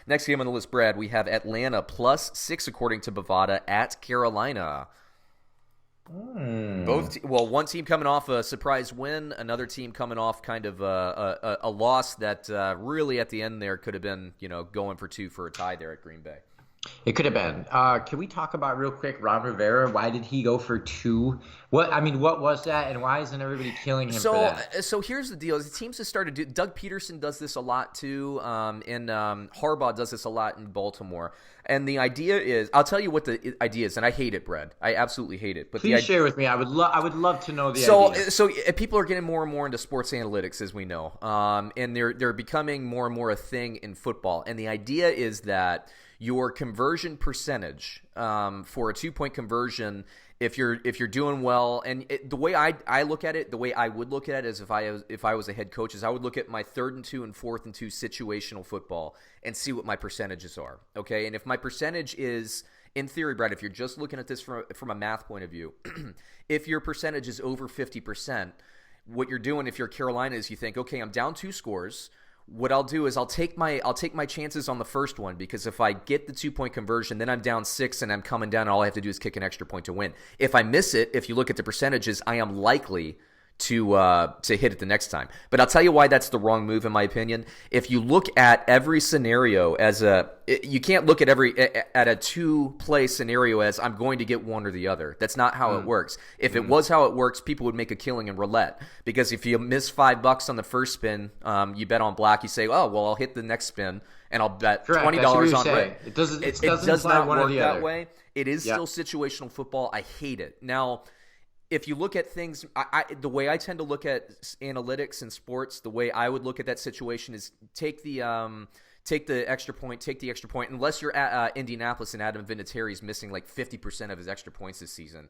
Next game on the list, Brad, we have Atlanta +6 according to Bovada at Carolina. Hmm. One team coming off a surprise win, another team coming off kind of a loss that really at the end there could have been, going for two for a tie there at Green Bay. It could have been. Can we talk about real quick Ron Rivera? Why did he go for two? What was that, and why isn't everybody killing him for that? So here's the deal: the teams have started to do. Doug Peterson does this a lot too, and Harbaugh does this a lot in Baltimore. And the idea is, I'll tell you what the idea is, and I hate it, Brad. I absolutely hate it. But Please share with me. I would love to know the idea. So people are getting more and more into sports analytics, as we know, and they're becoming more and more a thing in football. And the idea is that your conversion percentage for a 2-point conversion, if you're doing well, and the way I look at it, the way I would look at it is if I was a head coach, is I would look at my 3rd and 2 and 4th and 2 situational football and see what my percentages are. Okay, and if my percentage is, in theory, Brad, if you're just looking at this from a math point of view, if your percentage is over 50%, what you're doing if you're Carolina is you think, okay, I'm down 2 scores. What I'll do is I'll take my chances on the first one, because if I get the 2-point conversion, then I'm down 6 and I'm coming down, and all I have to do is kick an extra point to win. If I miss it, if you look at the percentages, I am likely to hit it the next time. But I'll tell you why that's the wrong move in my opinion. If you look at every scenario you can't look at a 2-play scenario as I'm going to get one or the other. That's not how it works. If it was how it works, people would make a killing in roulette, because if you miss $5 on the first spin, you bet on black. You say, oh well, I'll hit the next spin and I'll bet $20 on red. It doesn't. It does not one work or the that other. way. It is still situational football. I hate it. Now, if you look at things, the way I tend to look at analytics in sports, the way I would look at that situation is take the extra point, unless you're at Indianapolis and Adam Vinatieri is missing like 50% of his extra points this season.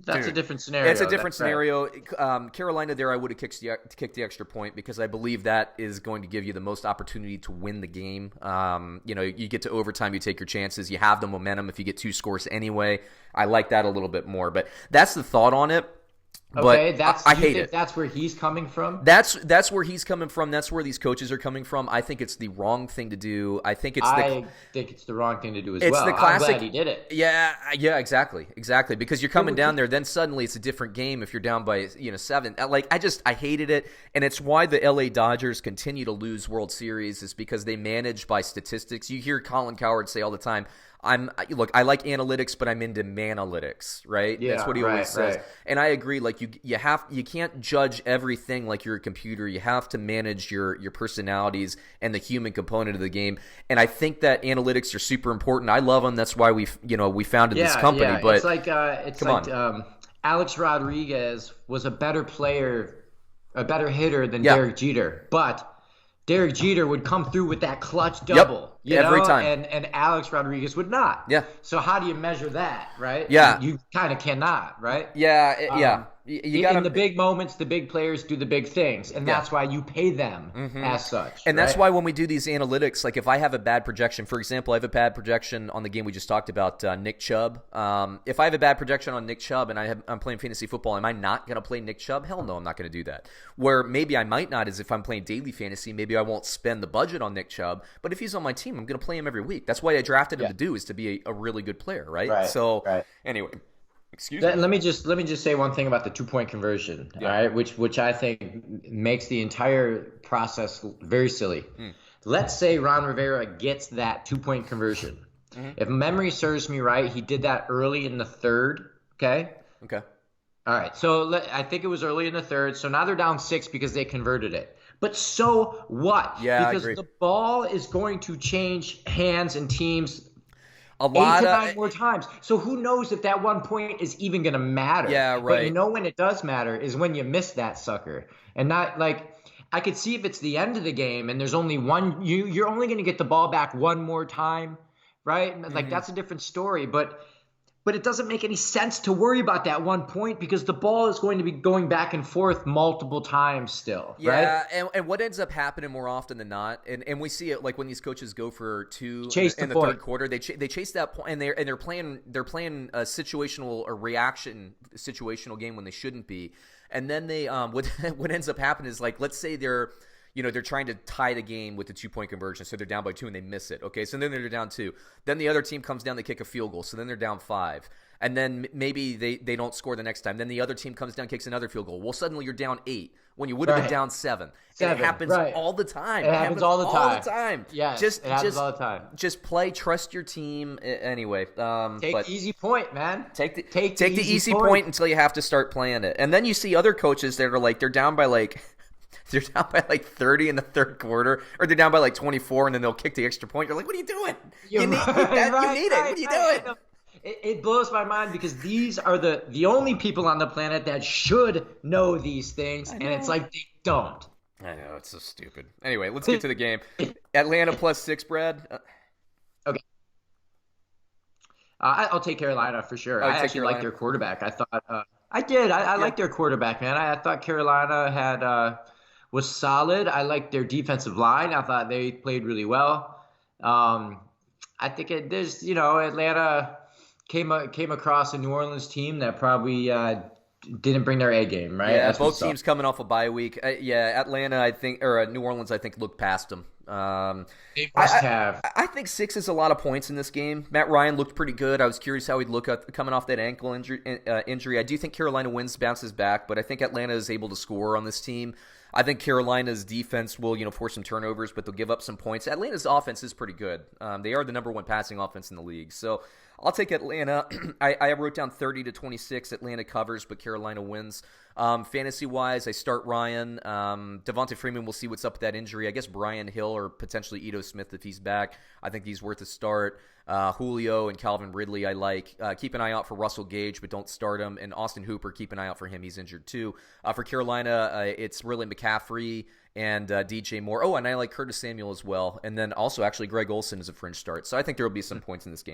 That's a different scenario. It's a different scenario. Right. Carolina there, I would have kicked the extra point, because I believe that is going to give you the most opportunity to win the game. You get to overtime, you take your chances. You have the momentum if you get 2 scores anyway. I like that a little bit more, but that's the thought on it. Okay, but I hate it. That's where he's coming from. That's where he's coming from. That's where these coaches are coming from. I think it's the wrong thing to do. I think it's the wrong thing to do as it's well. The classic, I'm glad he did it. Yeah, exactly. Because you're coming down there, then suddenly it's a different game if you're down by 7. I hated it, and it's why the LA Dodgers continue to lose World Series, is because they manage by statistics. You hear Colin Cowherd say all the time, I like analytics, but I'm into manalytics, right? Yeah, that's what he always says. And I agree. Like you can't judge everything like you're a computer. You have to manage your personalities and the human component of the game. And I think that analytics are super important. I love them. That's why we founded this company. Yeah. But it's like Alex Rodriguez was a better player, a better hitter than Derek Jeter, but Derek Jeter would come through with that clutch double. Every time. And Alex Rodriguez would not. Yeah. So how do you measure that, right? Yeah. You kind of cannot, right? Yeah. You gotta, in the big moments, the big players do the big things, and that's why you pay them as such. And that's why when we do these analytics, like if I have a bad projection, for example, I have a bad projection on the game we just talked about, Nick Chubb. If I have a bad projection on Nick Chubb and I'm playing fantasy football, am I not going to play Nick Chubb? Hell no, I'm not going to do that. Where maybe I might not is if I'm playing daily fantasy, maybe I won't spend the budget on Nick Chubb, but if he's on my team, I'm going to play him every week. That's why I drafted him to do, is to be a really good player, right? Anyway. Excuse me. Let me just say one thing about the 2-point conversion, all right, which I think makes the entire process very silly. Let's say Ron Rivera gets that 2-point conversion. If memory serves me right, he did that early in the 3rd. Okay. All right. So I think it was early in the 3rd. So now they're down 6 because they converted it. But so what? Yeah, because I agree. the ball is going to change hands and teams a lot 8 to 9 more times. So who knows if that 1 point is even going to matter? Yeah, right. But you know when it does matter is when you miss that sucker. And not like I could see if it's the end of the game and there's only one, you're only going to get the ball back one more time, right? Like that's a different story. But it doesn't make any sense to worry about that 1 point because the ball is going to be going back and forth multiple times still, right? Yeah, and what ends up happening more often than not, and we see it like when these coaches go for 2 in the third quarter, they chase that point, and they're playing a situational or reaction situational game when they shouldn't be, and then they what ends up happening is like let's say they're they're trying to tie the game with the 2-point conversion, so they're down by 2 and they miss it. Okay, so then they're down 2. Then the other team comes down, they kick a field goal, so then they're down 5. And then maybe they don't score the next time. Then the other team comes down, kicks another field goal. Well, suddenly you're down 8 when you would have been down 7. And it happens all the time. It happens all the time. Yeah, it happens all the time. Just play, trust your team. Anyway, take the easy point, man. Take the easy point until you have to start playing it. And then you see other coaches that are like they're down by like 30 in the third quarter, or they're down by like 24, and then they'll kick the extra point. You're like, what are you doing? You need it. What are you doing? It blows my mind because these are the only people on the planet that should know these things, and it's like they don't. I know, it's so stupid. Anyway, let's get to the game. Atlanta +6, Brad. Okay. I'll take Carolina for sure. I actually like their quarterback. I thought I liked their quarterback, man. I thought Carolina was solid. I liked their defensive line. I thought they played really well. I think Atlanta came across a New Orleans team that probably didn't bring their A game, right? Yeah, both teams coming off a bye week. Atlanta, I think, or New Orleans, I think, looked past them. They must have. I think 6 is a lot of points in this game. Matt Ryan looked pretty good. I was curious how he'd look coming off that ankle injury. I do think Carolina bounces back, but I think Atlanta is able to score on this team. I think Carolina's defense will, force some turnovers, but they'll give up some points. Atlanta's offense is pretty good. They are the number 1 passing offense in the league. So I'll take Atlanta. I wrote down 30-26. Atlanta covers, but Carolina wins. Fantasy-wise, I start Ryan. Devonta Freeman, we'll see what's up with that injury. I guess Brian Hill or potentially Ito Smith if he's back. I think he's worth a start. Julio and Calvin Ridley I like. Keep an eye out for Russell Gage, but don't start him. And Austin Hooper, keep an eye out for him. He's injured too. For Carolina, it's really McCaffrey and DJ Moore. Oh, and I like Curtis Samuel as well. And then also actually Greg Olsen is a fringe start. So I think there will be some points in this game.